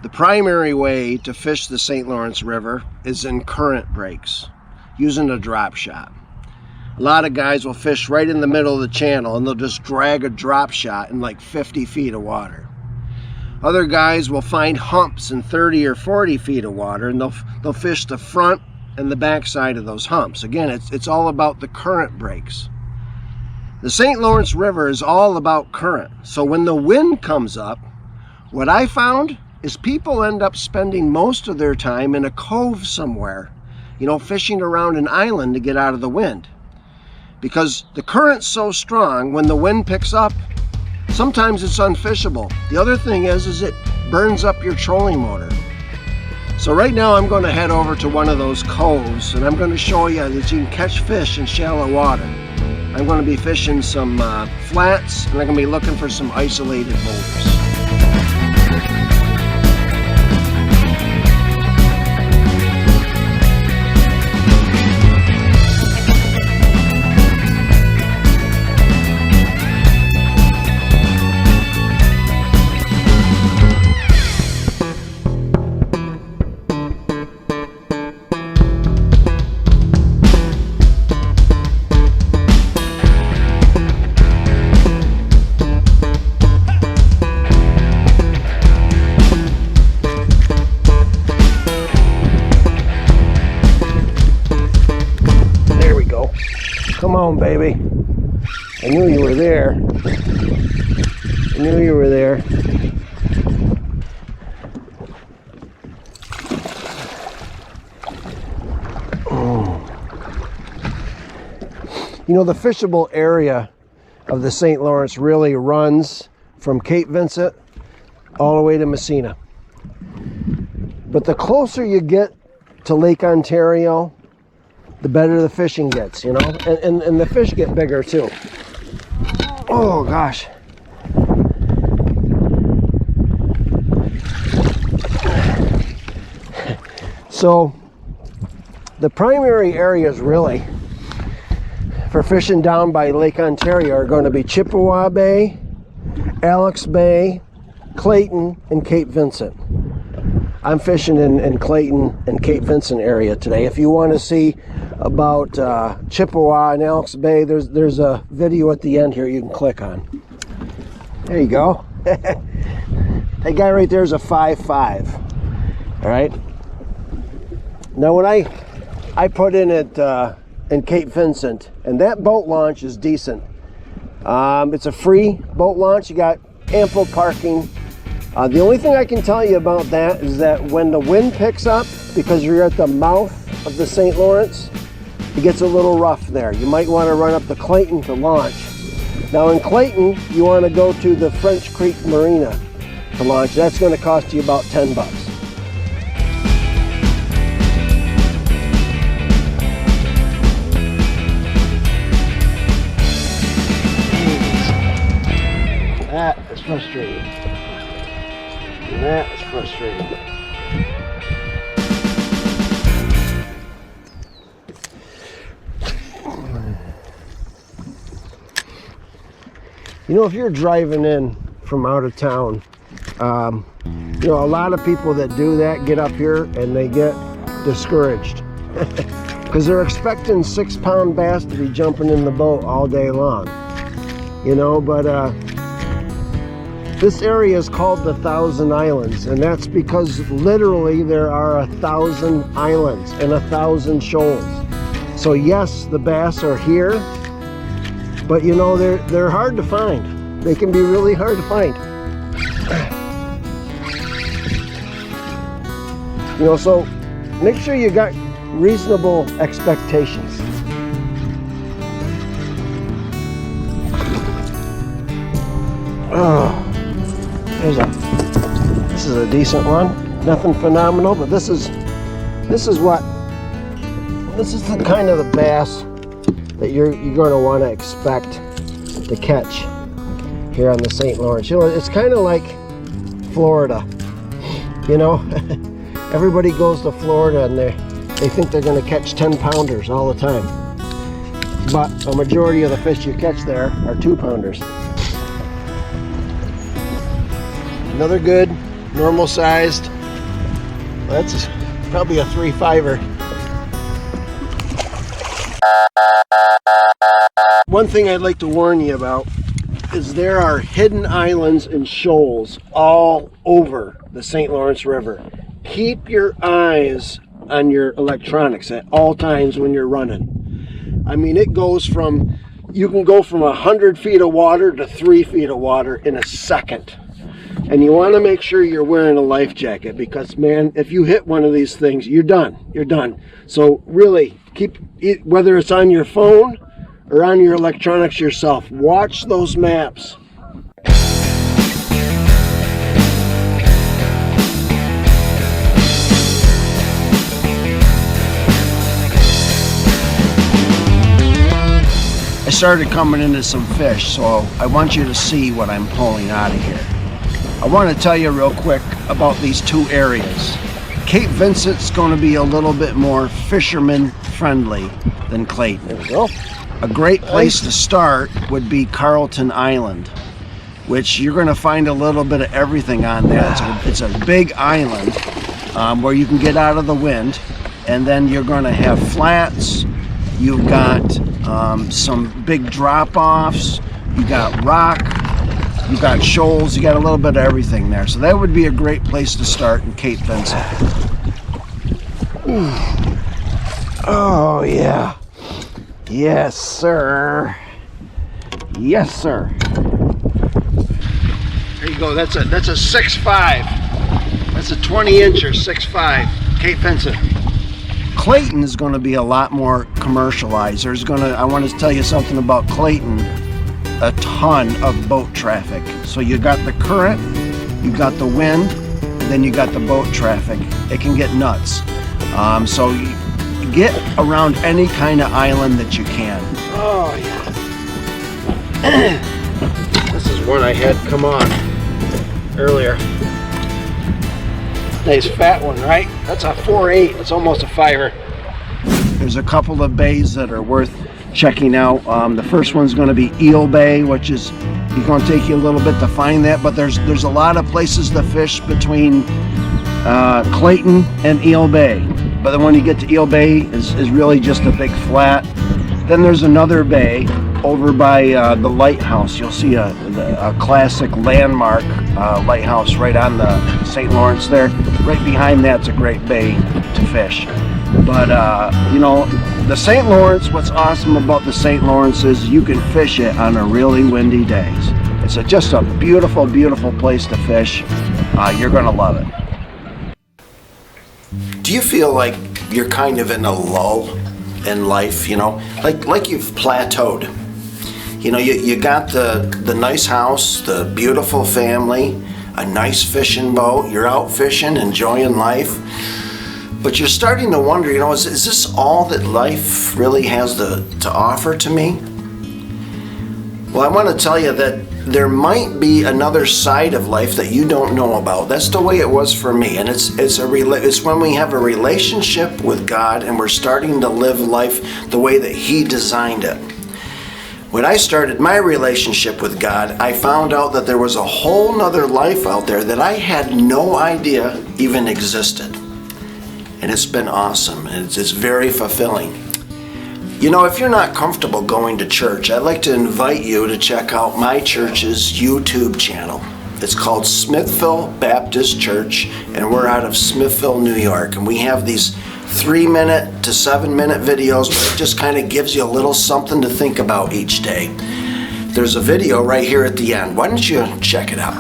The primary way to fish the St. Lawrence River is in current breaks, using a drop shot. A lot of guys will fish right in the middle of the channel and they'll just drag a drop shot in like 50 feet of water. Other guys will find humps in 30 or 40 feet of water and they'll fish the front and the back side of those humps. Again, it's all about the current breaks. The St. Lawrence River is all about current. So when the wind comes up, what I found is people end up spending most of their time in a cove somewhere, you know, fishing around an island to get out of the wind. Because the current's so strong, when the wind picks up, sometimes it's unfishable. The other thing is it burns up your trolling motor. So right now I'm going to head over to one of those coves and I'm going to show you that you can catch fish in shallow water. I'm going to be fishing some flats and I'm going to be looking for some isolated boulders. Come on, baby. I knew you were there. I knew you were there. You know, the fishable area of the St. Lawrence really runs from Cape Vincent all the way to Messina. But the closer you get to Lake Ontario, the better the fishing gets, you know, and the fish get bigger too. Oh gosh. So the primary areas really for fishing down by Lake Ontario are going to be Chippewa Bay, Alex Bay, Clayton, and Cape Vincent. I'm fishing in Clayton and Cape Vincent area today. If you want to see about Chippewa and Alex Bay, there's a video at the end here you can click on. There you go. That guy right there is a 5.5. All right. Now when I put in at in Cape Vincent, and that boat launch is decent. It's a free boat launch. You got ample parking. The only thing I can tell you about that is that when the wind picks up, because you're at the mouth of the St. Lawrence, it gets a little rough there. You might want to run up to Clayton to launch. Now in Clayton, you want to go to the French Creek Marina to launch. That's going to cost you about 10 bucks. That is frustrating. And that is frustrating. You know, if you're driving in from out of town, you know, a lot of people that do that get up here and they get discouraged because they're expecting 6-pound bass to be jumping in the boat all day long, you know, but this area is called the Thousand Islands, and that's because literally there are 1,000 islands and 1,000 shoals. So yes, the bass are here, but you know, they're hard to find. They can be really hard to find. You know, so make sure you got reasonable expectations. Oh. This is a decent one. Nothing phenomenal, but this is the kind of the bass that you're going to want to expect to catch here on the St. Lawrence. You know, it's kind of like Florida. You know, everybody goes to Florida and they think they're going to catch 10-pounders all the time, but a majority of the fish you catch there are 2-pounders. Another good, normal-sized That's probably a 3-5er. One thing I'd like to warn you about is there are hidden islands and shoals all over the St. Lawrence River. Keep your eyes on your electronics at all times when you're running. I mean, it goes from, you can go from 100 feet of water to 3 feet of water in a second. And you want to make sure you're wearing a life jacket because, man, if you hit one of these things, you're done. You're done. So really, keep it, whether it's on your phone or on your electronics yourself, watch those maps. I started coming into some fish, so I want you to see what I'm pulling out of here. I want to tell you real quick about these two areas. Cape Vincent's going to be a little bit more fisherman friendly than Clayton. There we go. A great place to start would be Carlton Island, which you're going to find a little bit of everything on there. It's a big island where you can get out of the wind, and then you're going to have flats. You've got some big drop-offs. You got rock. You got shoals. You got a little bit of everything there. So that would be a great place to start in Cape Vincent. Ooh. Oh yeah. Yes, sir. Yes, sir. There you go. That's a 6.5. That's a 20-incher, 6.5. Cape Vincent. Clayton is going to be a lot more commercialized. I want to tell you something about Clayton. A ton of boat traffic. So you got the current, you got the wind, and then you got the boat traffic. It can get nuts. So you get around any kind of island that you can. Oh yeah. This is one I had come on earlier. Nice fat one, right? That's a 4.8. It's almost a 5er. There's a couple of bays that are worth checking out. The first one's going to be Eel Bay, which is going to take you a little bit to find that, but there's a lot of places to fish between Clayton and Eel Bay. But then when you get to Eel Bay is really just a big flat. Then there's another bay over by the lighthouse. You'll see a classic landmark lighthouse right on the St. Lawrence there. Right behind that's a great bay to fish. But you know, the St. Lawrence, what's awesome about the St. Lawrence is you can fish it on a really windy days. It's just a beautiful, beautiful place to fish. You're gonna love it. Do you feel like you're kind of in a lull in life, you know? Like you've plateaued. You know, you got the nice house, the beautiful family, a nice fishing boat, you're out fishing, enjoying life. But you're starting to wonder, you know, is this all that life really has to offer to me? Well, I want to tell you that there might be another side of life that you don't know about. That's the way it was for me, and it's when we have a relationship with God and we're starting to live life the way that He designed it. When I started my relationship with God, I found out that there was a whole nother life out there that I had no idea even existed. And it's been awesome, and it's very fulfilling. You know, if you're not comfortable going to church, I'd like to invite you to check out my church's YouTube channel. It's called Smithville Baptist Church, and we're out of Smithville, New York. And we have these 3-minute to 7-minute videos where it just kind of gives you a little something to think about each day. There's a video right here at the end. Why don't you check it out?